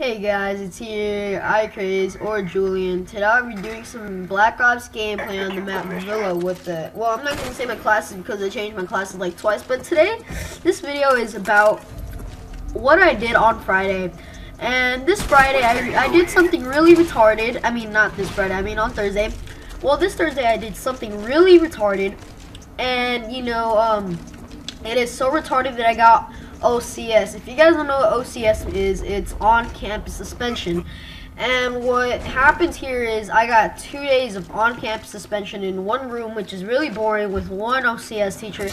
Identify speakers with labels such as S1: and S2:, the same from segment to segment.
S1: Hey guys, it's here, iCraze or Julian. Today I'll be doing some Black Ops gameplay on the map Villa with the, well, I'm not going to say my classes because I changed my classes like twice, but today, this video is about what I did on Friday. And this Friday, I did something really retarded. I mean, not this Friday, I mean on Thursday. Well, this Thursday I did something really retarded. And, you know, it is so retarded that I got OCS. If you guys don't know what OCS is, it's on-campus suspension. And what happens here is I got 2 days of on-campus suspension in one room, which is really boring, with one OCS teacher.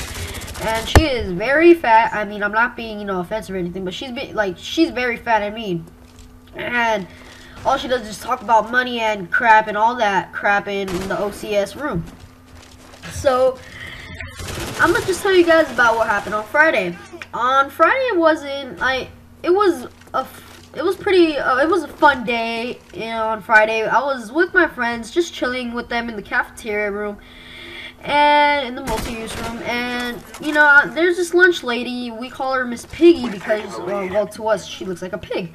S1: And she is very fat. I mean, I'm not being, you know, offensive or anything, but she's very fat and mean. And all she does is talk about money and crap and all that crap in the OCS room. So I'm gonna just tell you guys about what happened on Friday. On Friday, it was a fun day. You know, on Friday, I was with my friends, just chilling with them in the cafeteria room and in the multi-use room. And you know, there's this lunch lady. We call her Miss Piggy because, well, to us, she looks like a pig.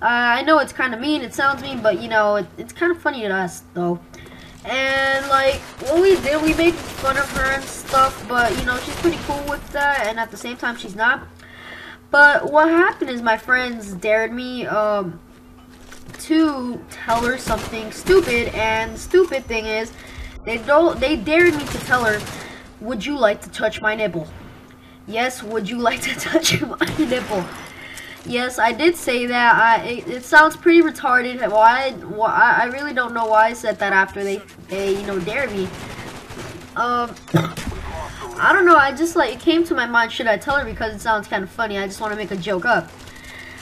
S1: I know it's kind of mean. It sounds mean, but you know, it's kind of funny to us, though. And like, what we did, we made fun of her and stuff, but you know, she's pretty cool with that, and at the same time she's not. But what happened is my friends dared me to tell her something stupid, and the stupid thing is they dared me to tell her, would you like to touch my nipple? Yes, would you like to touch my nipple? Yes, I did say that. It sounds pretty retarded. I really don't know why I said that after they you know, dared me. I don't know. I just, like, it came to my mind, should I tell her, because it sounds kind of funny. I just want to make a joke up.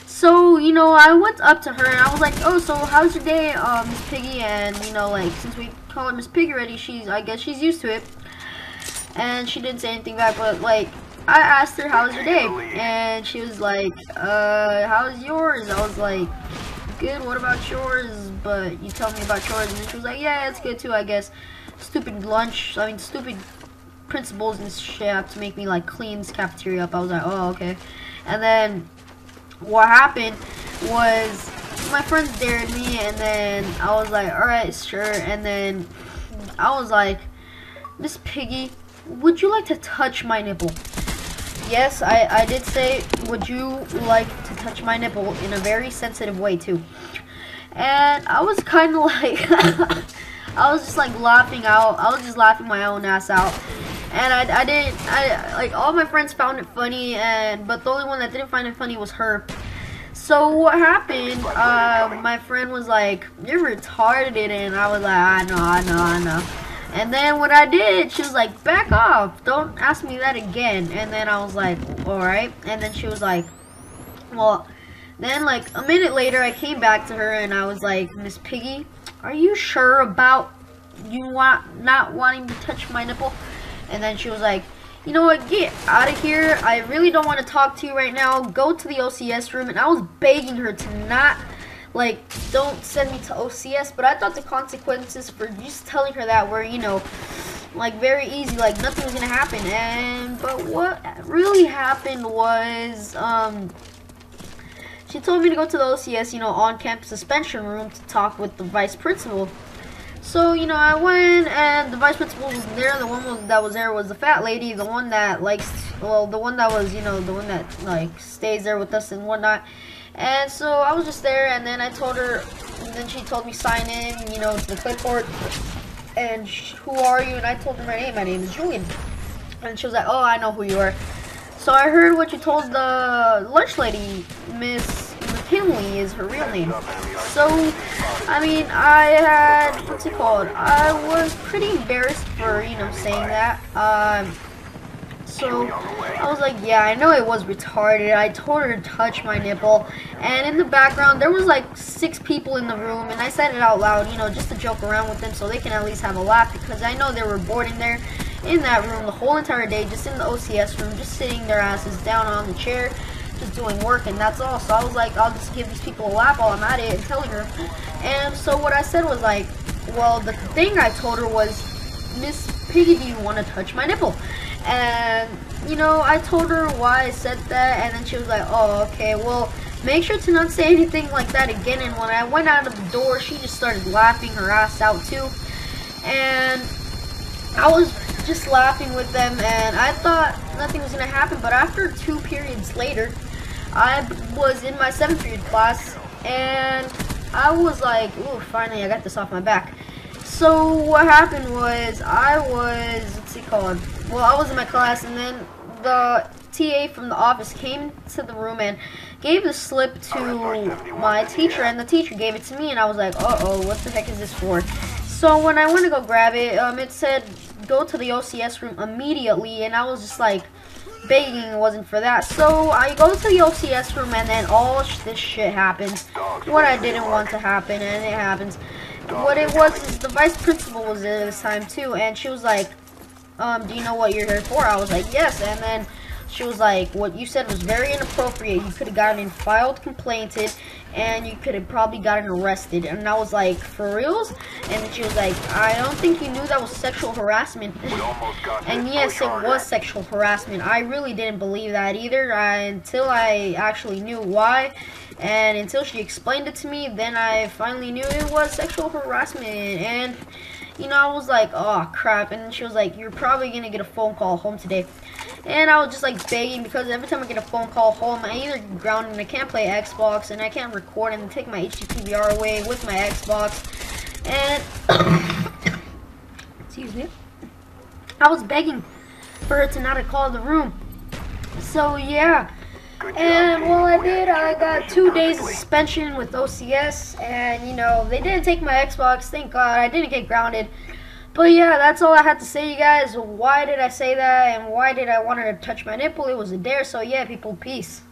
S1: So, you know, I went up to her and I was like, oh, so how's your day, Miss Piggy? And, you know, like, since we call her Miss Piggy already, I guess she's used to it. And she didn't say anything back, but, like, I asked her, how was your day? And she was like, how's yours? I was like, good, what about yours? But you tell me about yours. And then she was like, yeah, it's good too, I guess. Stupid stupid principals and shit have to make me, like, clean this cafeteria up. I was like, oh, okay. And then what happened was my friends dared me, and then I was like, alright, sure. And then I was like, Miss Piggy, would you like to touch my nipple? Yes, I did say, would you like to touch my nipple, in a very sensitive way too. And I was kind of like, I was just like laughing out. I was just laughing my own ass out. And like, all my friends found it funny, but the only one that didn't find it funny was her. So what happened, my friend was like, you're retarded, and I was like, I know. And then what I did, she was like, back off, don't ask me that again. And then I was like, alright. And then she was like, well, then like a minute later I came back to her and I was like, Miss Piggy, are you sure about you not wanting to touch my nipple? And then she was like, you know what, get out of here, I really don't want to talk to you right now, go to the OCS room. And I was begging her to not, like, don't send me to OCS, but I thought the consequences for just telling her that were, you know, like, very easy, like, nothing was gonna happen. But what really happened was, she told me to go to the OCS, you know, on-campus suspension room to talk with the vice principal. So, you know, I went, and the vice principal was there. The one that was there was the fat lady, the one that likes, well, the one that was, you know, the one that, like, stays there with us and whatnot. And so I was just there, and then I told her, and then she told me sign in, you know, to the clipboard. And who are you? And I told her my name. My name is Julian. And she was like, oh, I know who you are. So I heard what you told the lunch lady, Miss McKinley is her real name. So, I mean, I had, what's it called? I was pretty embarrassed for, you know, saying that. So I was like, yeah, I know it was retarded. I told her to touch my nipple. And in the background, there was like 6 people in the room. And I said it out loud, you know, just to joke around with them so they can at least have a laugh. Because I know they were bored in there, in that room, the whole entire day, just in the OCS room, just sitting their asses down on the chair, just doing work, and that's all. So I was like, I'll just give these people a laugh while I'm at it and telling her. And so what I said was like, well, the thing I told her was, Miss Piggy, do you want to touch my nipple? And, you know, I told her why I said that, and then she was like, oh, okay, well, make sure to not say anything like that again. And when I went out of the door, she just started laughing her ass out too. And I was just laughing with them, and I thought nothing was going to happen. But after 2 periods later, I was in my 7th period class, and I was like, ooh, finally I got this off my back. So what happened was, I was in my class, and then the TA from the office came to the room and gave the slip to my teacher, and the teacher gave it to me, and I was like, uh-oh, what the heck is this for? So when I went to go grab it, it said go to the OCS room immediately, and I was just like begging it wasn't for that. So I go to the OCS room, and then all this shit happens. What I didn't want to happen, and it happens. What it was is the vice principal was there this time too, and she was like, do you know what you're here for? I was like, yes. And then she was like, what you said was very inappropriate. You could have gotten filed complainted, and you could have probably gotten arrested. And I was like, for reals? And then she was like, I don't think you knew that was sexual harassment. And yes, it was sexual harassment. I really didn't believe that either until I actually knew why. And until she explained it to me, then I finally knew it was sexual harassment. And you know, I was like, oh crap. And then she was like, you're probably gonna get a phone call home today. And I was just like begging, because every time I get a phone call home, I either ground and I can't play Xbox, and I can't record and take my HD PVR away with my Xbox. And excuse me, I was begging for her to not call the room. So yeah. And well, I did. I got 2 days of suspension with OCS, and you know, they didn't take my Xbox. Thank God, I didn't get grounded. But yeah, that's all I had to say, you guys. Why did I say that, and why did I want her to touch my nipple? It was a dare. So yeah, people, peace.